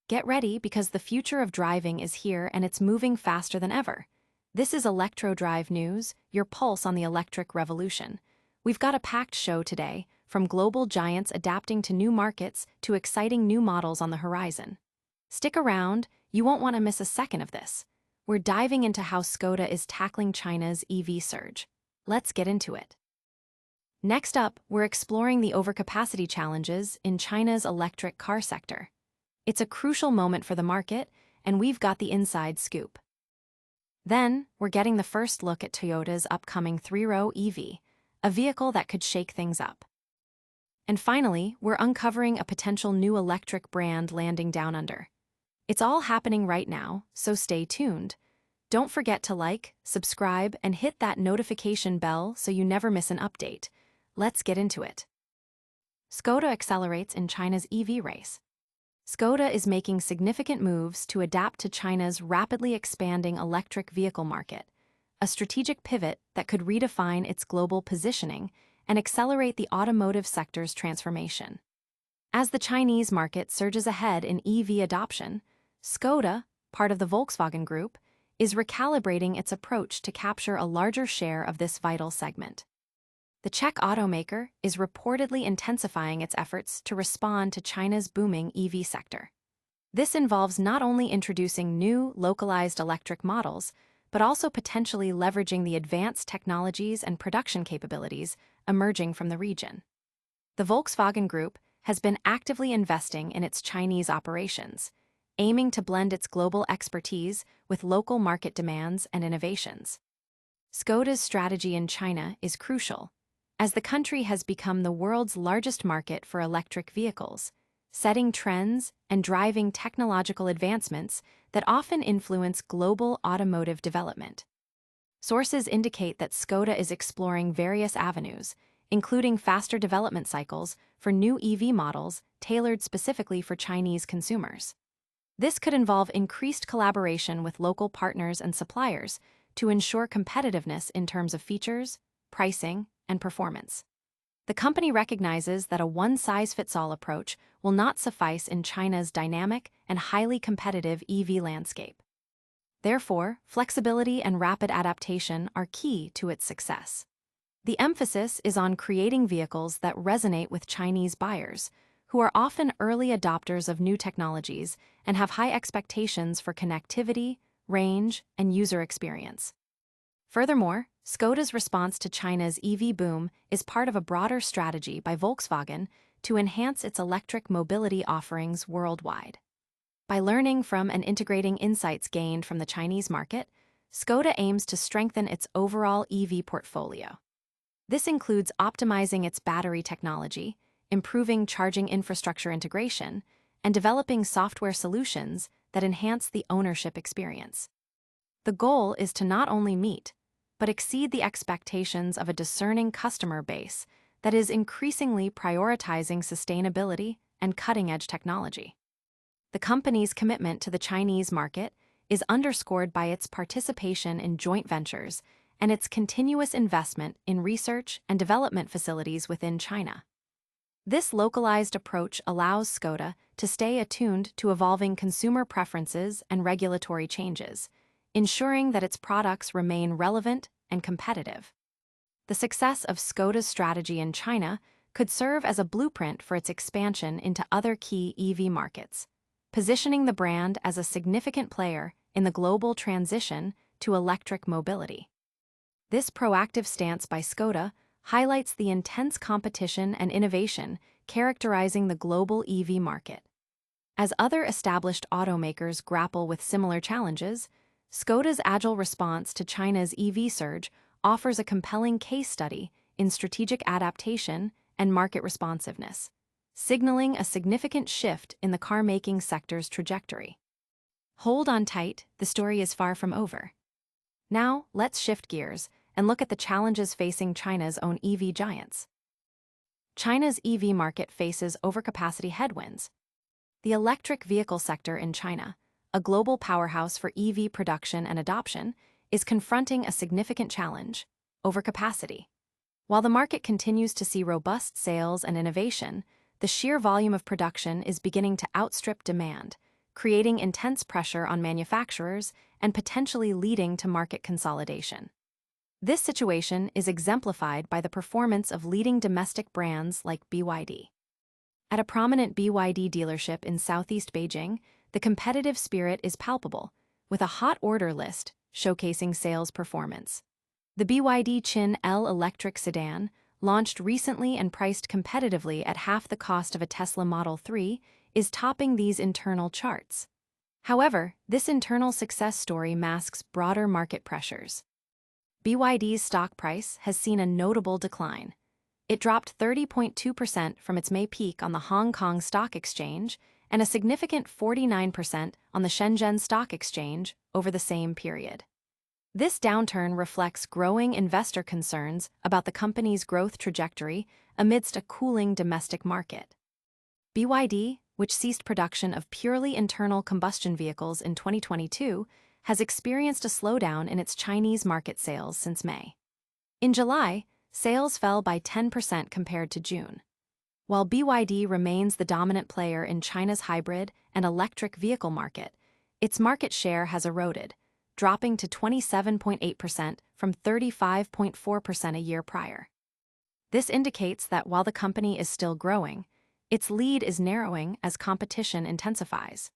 Get ready because the future of driving is here and it's moving faster than ever. This is ElectroDrive News, your pulse on the electric revolution. We've got a packed show today, from global giants adapting to new markets to exciting new models on the horizon. Stick around, you won't want to miss a second of this. We're diving into how Skoda is tackling China's EV surge. Let's get into it. Next up, we're exploring the overcapacity challenges in China's electric car sector. It's a crucial moment for the market, and we've got the inside scoop. Then, we're getting the first look at Toyota's upcoming three-row EV, a vehicle that could shake things up. And finally, we're uncovering a potential new electric brand landing down under. It's all happening right now, so stay tuned. Don't forget to like, subscribe, and hit that notification bell so you never miss an update. Let's get into it. Skoda accelerates in China's EV race. Skoda is making significant moves to adapt to China's rapidly expanding electric vehicle market, a strategic pivot that could redefine its global positioning and accelerate the automotive sector's transformation. As the Chinese market surges ahead in EV adoption, Skoda, part of the Volkswagen Group, is recalibrating its approach to capture a larger share of this vital segment. The Czech automaker is reportedly intensifying its efforts to respond to China's booming EV sector. This involves not only introducing new, localized electric models, but also potentially leveraging the advanced technologies and production capabilities emerging from the region. The Volkswagen Group has been actively investing in its Chinese operations, aiming to blend its global expertise with local market demands and innovations. Škoda's strategy in China is crucial, as the country has become the world's largest market for electric vehicles, setting trends and driving technological advancements that often influence global automotive development. Sources indicate that Škoda is exploring various avenues, including faster development cycles for new EV models tailored specifically for Chinese consumers. This could involve increased collaboration with local partners and suppliers to ensure competitiveness in terms of features, pricing, and performance. The company recognizes that a one-size-fits-all approach will not suffice in China's dynamic and highly competitive EV landscape. Therefore, flexibility and rapid adaptation are key to its success. The emphasis is on creating vehicles that resonate with Chinese buyers, who are often early adopters of new technologies and have high expectations for connectivity, range, and user experience. Furthermore, Škoda's response to China's EV boom is part of a broader strategy by Volkswagen to enhance its electric mobility offerings worldwide. By learning from and integrating insights gained from the Chinese market, Škoda aims to strengthen its overall EV portfolio. This includes optimizing its battery technology, improving charging infrastructure integration, and developing software solutions that enhance the ownership experience. The goal is to not only meet, but exceed the expectations of a discerning customer base that is increasingly prioritizing sustainability and cutting-edge technology. The company's commitment to the Chinese market is underscored by its participation in joint ventures and its continuous investment in research and development facilities within China. This localized approach allows Škoda to stay attuned to evolving consumer preferences and regulatory changes, ensuring that its products remain relevant and competitive. The success of Škoda's strategy in China could serve as a blueprint for its expansion into other key EV markets, positioning the brand as a significant player in the global transition to electric mobility. This proactive stance by Škoda highlights the intense competition and innovation characterizing the global EV market. As other established automakers grapple with similar challenges, Škoda's agile response to China's EV surge offers a compelling case study in strategic adaptation and market responsiveness, signaling a significant shift in the car-making sector's trajectory. Hold on tight, the story is far from over. Now, let's shift gears and look at the challenges facing China's own EV giants. China's EV market faces overcapacity headwinds. The electric vehicle sector in China, a global powerhouse for EV production and adoption, is confronting a significant challenge: overcapacity. While the market continues to see robust sales and innovation, the sheer volume of production is beginning to outstrip demand, creating intense pressure on manufacturers and potentially leading to market consolidation. This situation is exemplified by the performance of leading domestic brands like BYD. At a prominent BYD dealership in southeast Beijing, the competitive spirit is palpable, with a hot order list showcasing sales performance. The BYD Chin L electric sedan, launched recently and priced competitively at half the cost of a Tesla Model 3, is topping these internal charts. However, this internal success story masks broader market pressures. BYD's stock price has seen a notable decline. It dropped 30.2% from its May peak on the Hong Kong Stock Exchange and a significant 49% on the Shenzhen Stock Exchange over the same period. This downturn reflects growing investor concerns about the company's growth trajectory amidst a cooling domestic market. BYD, which ceased production of purely internal combustion vehicles in 2022, has experienced a slowdown in its Chinese market sales since May. In July, sales fell by 10% compared to June. While BYD remains the dominant player in China's hybrid and electric vehicle market, its market share has eroded, dropping to 27.8% from 35.4% a year prior. This indicates that while the company is still growing, its lead is narrowing as competition intensifies.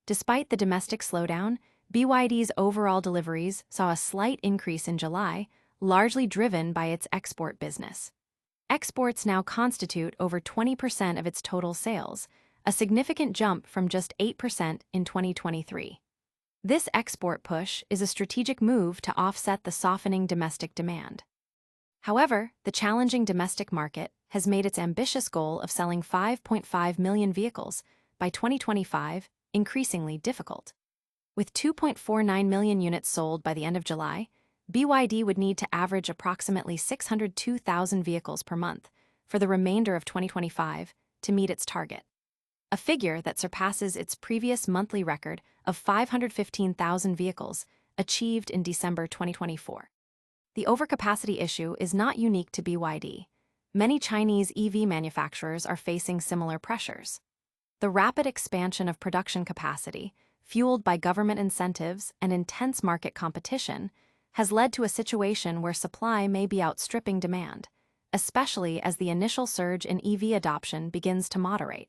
Despite the domestic slowdown, BYD's overall deliveries saw a slight increase in July, largely driven by its export business. Exports now constitute over 20% of its total sales, a significant jump from just 8% in 2023. This export push is a strategic move to offset the softening domestic demand. However, the challenging domestic market has made its ambitious goal of selling 5.5 million vehicles by 2025 increasingly difficult. With 2.49 million units sold by the end of July, BYD would need to average approximately 602,000 vehicles per month for the remainder of 2025 to meet its target, a figure that surpasses its previous monthly record of 515,000 vehicles achieved in December 2024. The overcapacity issue is not unique to BYD. Many Chinese EV manufacturers are facing similar pressures. The rapid expansion of production capacity, fueled by government incentives and intense market competition, has led to a situation where supply may be outstripping demand, especially as the initial surge in EV adoption begins to moderate.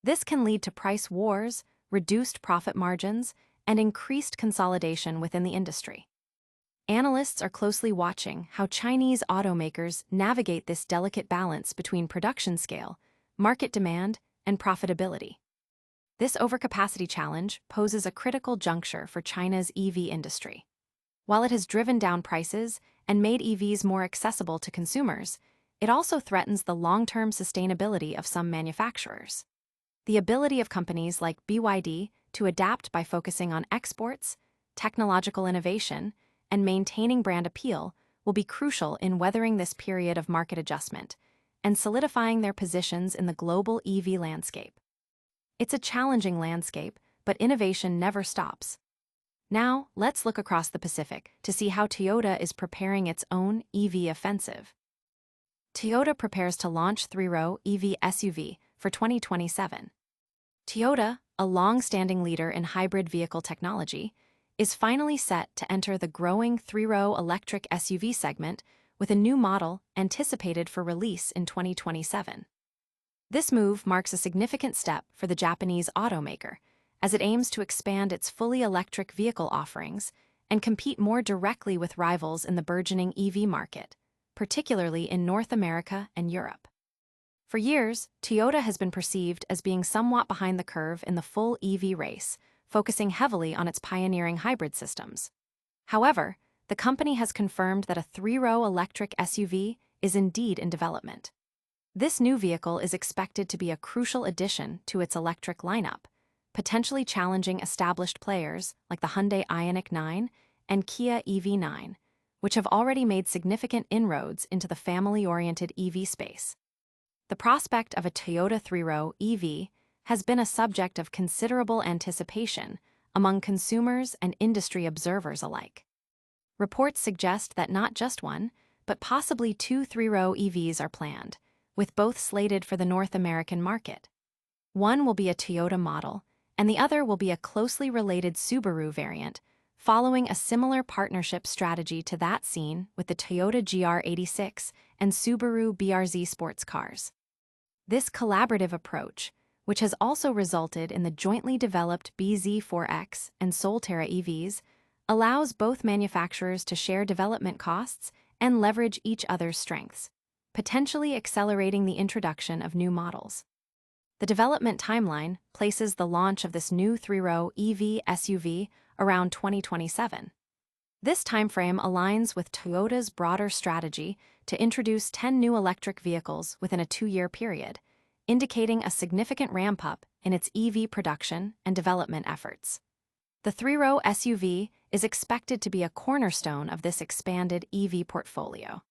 This can lead to price wars, reduced profit margins, and increased consolidation within the industry. Analysts are closely watching how Chinese automakers navigate this delicate balance between production scale, market demand, and profitability. This overcapacity challenge poses a critical juncture for China's EV industry. While it has driven down prices and made EVs more accessible to consumers, it also threatens the long-term sustainability of some manufacturers. The ability of companies like BYD to adapt by focusing on exports, technological innovation, and maintaining brand appeal will be crucial in weathering this period of market adjustment and solidifying their positions in the global EV landscape. It's a challenging landscape, but innovation never stops. Now, let's look across the Pacific to see how Toyota is preparing its own EV offensive. Toyota prepares to launch three-row EV SUV for 2027. Toyota, a long-standing leader in hybrid vehicle technology, is finally set to enter the growing three-row electric SUV segment with a new model anticipated for release in 2027. This move marks a significant step for the Japanese automaker, as it aims to expand its fully electric vehicle offerings and compete more directly with rivals in the burgeoning EV market, particularly in North America and Europe. For years, Toyota has been perceived as being somewhat behind the curve in the full EV race, focusing heavily on its pioneering hybrid systems. However, the company has confirmed that a three-row electric SUV is indeed in development. This new vehicle is expected to be a crucial addition to its electric lineup, potentially challenging established players like the Hyundai Ioniq 9 and Kia EV9, which have already made significant inroads into the family-oriented EV space. The prospect of a Toyota three-row EV has been a subject of considerable anticipation among consumers and industry observers alike. Reports suggest that not just one, but possibly two three-row EVs are planned, with both slated for the North American market. One will be a Toyota model, and the other will be a closely related Subaru variant, following a similar partnership strategy to that seen with the Toyota GR86 and Subaru BRZ sports cars. This collaborative approach, which has also resulted in the jointly developed BZ4X and Solterra EVs, allows both manufacturers to share development costs and leverage each other's strengths, potentially accelerating the introduction of new models. The development timeline places the launch of this new three-row EV SUV around 2027. This timeframe aligns with Toyota's broader strategy to introduce 10 new electric vehicles within a 2-year period, indicating a significant ramp-up in its EV production and development efforts. The three-row SUV is expected to be a cornerstone of this expanded EV portfolio.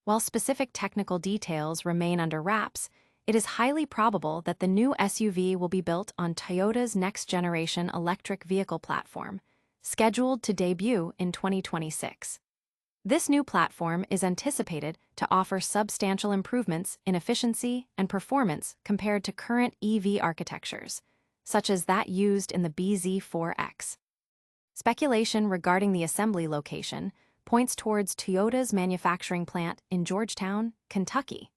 While specific technical details remain under wraps, it is highly probable that the new SUV will be built on Toyota's next-generation electric vehicle platform, scheduled to debut in 2026. This new platform is anticipated to offer substantial improvements in efficiency and performance compared to current EV architectures, such as that used in the BZ4X. Speculation regarding the assembly location points towards Toyota's manufacturing plant in Georgetown, Kentucky.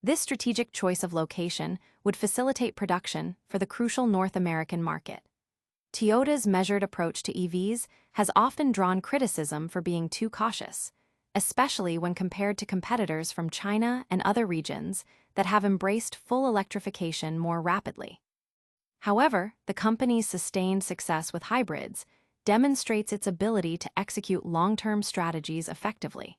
This strategic choice of location would facilitate production for the crucial North American market. Toyota's measured approach to EVs has often drawn criticism for being too cautious, especially when compared to competitors from China and other regions that have embraced full electrification more rapidly. However, the company's sustained success with hybrids demonstrates its ability to execute long-term strategies effectively.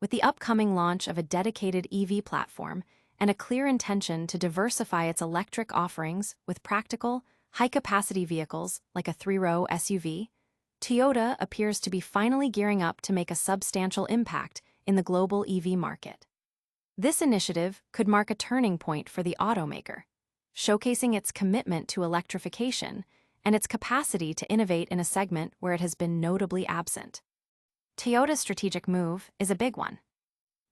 With the upcoming launch of a dedicated EV platform and a clear intention to diversify its electric offerings with practical, high-capacity vehicles like a three-row SUV, Toyota appears to be finally gearing up to make a substantial impact in the global EV market. This initiative could mark a turning point for the automaker, showcasing its commitment to electrification and its capacity to innovate in a segment where it has been notably absent. Toyota's strategic move is a big one,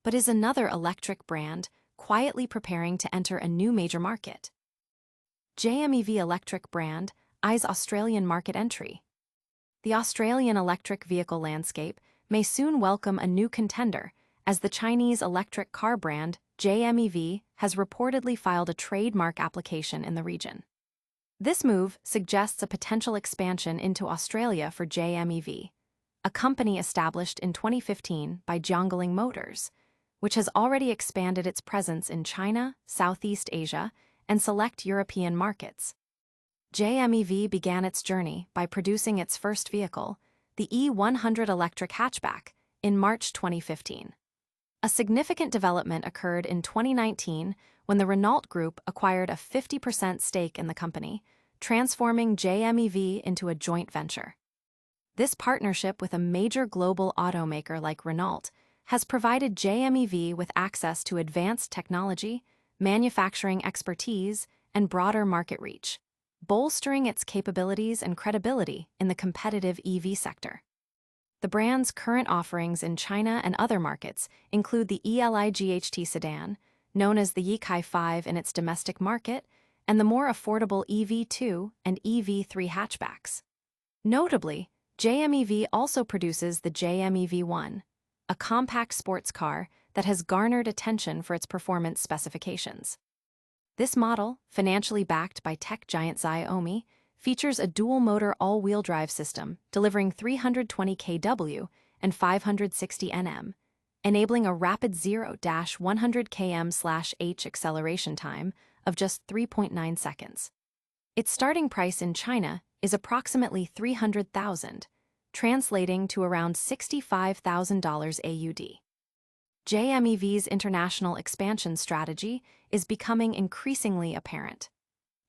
but is another electric brand quietly preparing to enter a new major market. JMEV electric brand eyes Australian market entry. The Australian electric vehicle landscape may soon welcome a new contender, as the Chinese electric car brand JMEV has reportedly filed a trademark application in the region. This move suggests a potential expansion into Australia for JMEV, a company established in 2015 by Jiangling Motors, which has already expanded its presence in China, Southeast Asia, and select European markets. JMEV began its journey by producing its first vehicle, the E100 electric hatchback, in March 2015. A significant development occurred in 2019 when the Renault Group acquired a 50% stake in the company, transforming JMEV into a joint venture. This partnership with a major global automaker like Renault has provided JMEV with access to advanced technology, manufacturing expertise, and broader market reach, bolstering its capabilities and credibility in the competitive EV sector. The brand's current offerings in China and other markets include the ELI-GHT sedan, known as the Yikai 5 in its domestic market, and the more affordable EV2 and EV3 hatchbacks. Notably, JMEV also produces the JMEV1, a compact sports car that has garnered attention for its performance specifications. This model, financially backed by tech giant Xiaomi, features a dual-motor all-wheel drive system delivering 320 kW and 560 Nm, enabling a rapid 0-100 km/h acceleration time of just 3.9 seconds. Its starting price in China is approximately $300,000, translating to around $65,000 AUD. JMEV's international expansion strategy is becoming increasingly apparent.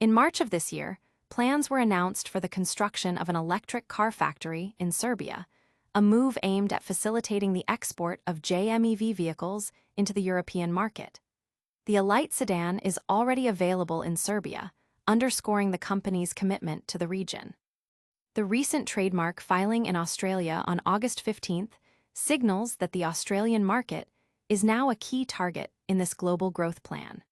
In March of this year, plans were announced for the construction of an electric car factory in Serbia, a move aimed at facilitating the export of JMEV vehicles into the European market. The Elite sedan is already available in Serbia, underscoring the company's commitment to the region. The recent trademark filing in Australia on August 15th signals that the Australian market is now a key target in this global growth plan.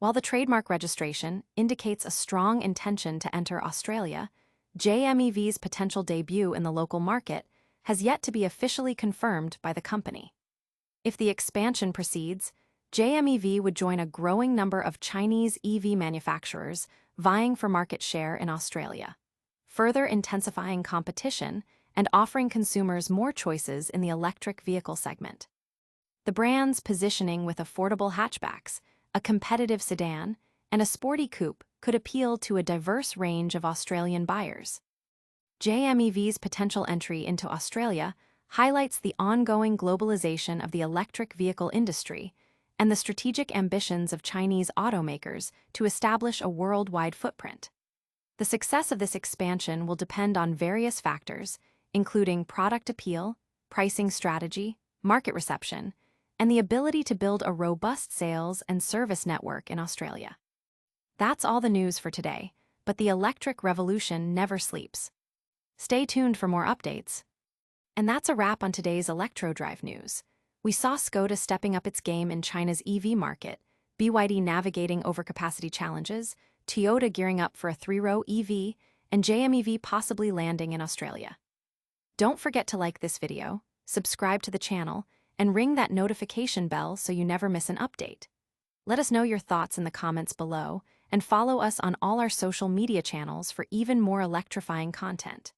While the trademark registration indicates a strong intention to enter Australia, JMEV's potential debut in the local market has yet to be officially confirmed by the company. If the expansion proceeds, JMEV would join a growing number of Chinese EV manufacturers vying for market share in Australia, further intensifying competition and offering consumers more choices in the electric vehicle segment. The brand's positioning with affordable hatchbacks, a competitive sedan, and a sporty coupe could appeal to a diverse range of Australian buyers. JMEV's potential entry into Australia highlights the ongoing globalization of the electric vehicle industry and the strategic ambitions of Chinese automakers to establish a worldwide footprint. The success of this expansion will depend on various factors, including product appeal, pricing strategy, market reception, and the ability to build a robust sales and service network in Australia. That's all the news for today, but the electric revolution never sleeps. Stay tuned for more updates. And that's a wrap on today's ElectroDrive news. We saw Skoda stepping up its game in China's EV market, BYD navigating overcapacity challenges, Toyota gearing up for a three-row EV, and JMEV possibly landing in Australia. Don't forget to like this video, subscribe to the channel, and ring that notification bell so you never miss an update. Let us know your thoughts in the comments below, and follow us on all our social media channels for even more electrifying content.